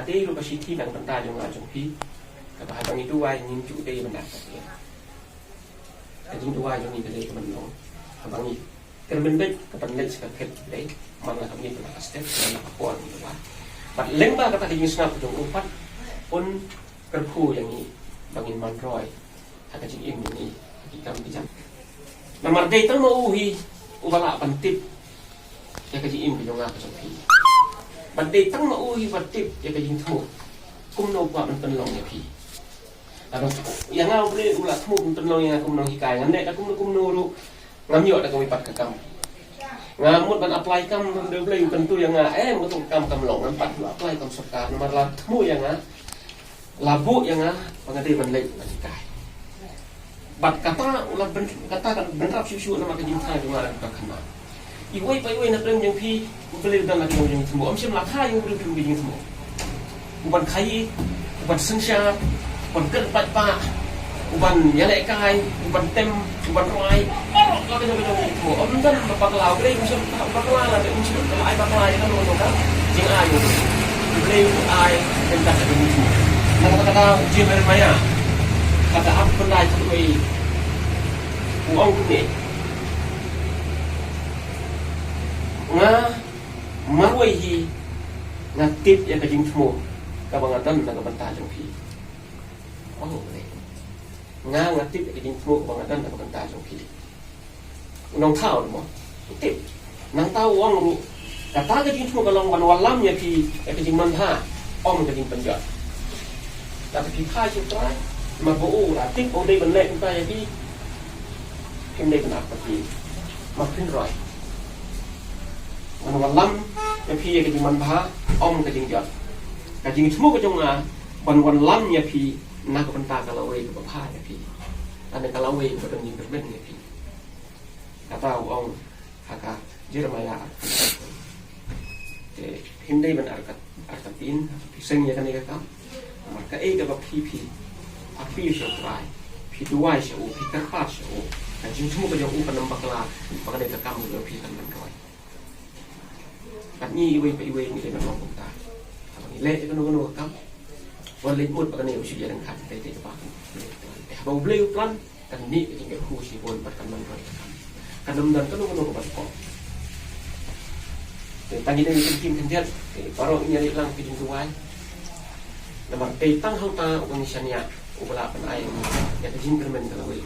hati lupa siti dan bentar jong ajong pi kapa habang itu wai nim cu dei bendak ya jadi dua jong ni dei teman long habang ni terbendek kependet sekat dei mana kami pernah step dan lakukan itu lah bat lengba kata di snap jong upat pun kerpu yang ni bangin mandroy haka jing im ni kita bijak nomor dei tang mau hi ubala pantip ya ka jing im jong ngap jong piบัดเด็กตั้งมาอุ้ยบัดติบya ka jing thmu kum no pa man pen long ya pi ado yang ngau ble ulah thmu pen long yang kum no hikai ngam nek kum no ru ngam yo da kum pat ka kam ngamut ban apply kam de ble yu kan tu yang mo tu kam long nan pat lu apply kam sarkar nomor la thmu yang labu yang pangade ban lek ban hikai bat kata ulah kata kan benrap siu nama ka jing thai tu ngara ka khana iwai pai wai nak yang pi boleh dan lagi yang semua am sim la tha yang boleh pi yang semua uban khai uban sensya uban ker pat pa uban yale kai uban tem uban roi la ka jong semua am dan ba lau boleh sim ba lau la sim ai ba lau kan lo kan jing ai boleh ai dan tak ada semua kata jim maya kata apa pendai tu wei uang ni nga marwai hi nga tip ya ka jing thmo ka bangatan na ka banta jong pi oh le nga tip ya ka jing thmo bangatan na ka banta jong pi nong thao mo tip nang tao wang ru ka ta ka jing thmo ka long wan walam ya pi ya ka jing man ha om ka jing panjat ta pi pha chi trai ma bo u la tip o dei ban le ta ya pi kim dei ban ap pi ma phin roiมันวันล้ำya pi ya kajing man bha om kajing jat kajing semua kajongวันล้ำya pi nak benta kalau we ke bha ya pi ane kalau we ke dan jing berben ya pi kata ong haka Jeremiah te hindai ban arkatin piseng ya kan ka maka ke ba pi api syo trai pi duai syo pi karpa syo kajing semua kajong panam bakla bakade ka kam yo pi kan man roi ni iwe pa iwe ni le long ta ni le ka no kam wan le mut pa ka ne usi ya dan khat te te pa ba bleu plan kan ni ke ke khu si bon pa kan man ro kan nam dan ka no ba ko te tang ni ni kim kan dia paro ni ni lang pi jing tuai na ba te tang hau ta organisasi ubala pan ai ya ka jing permen ka we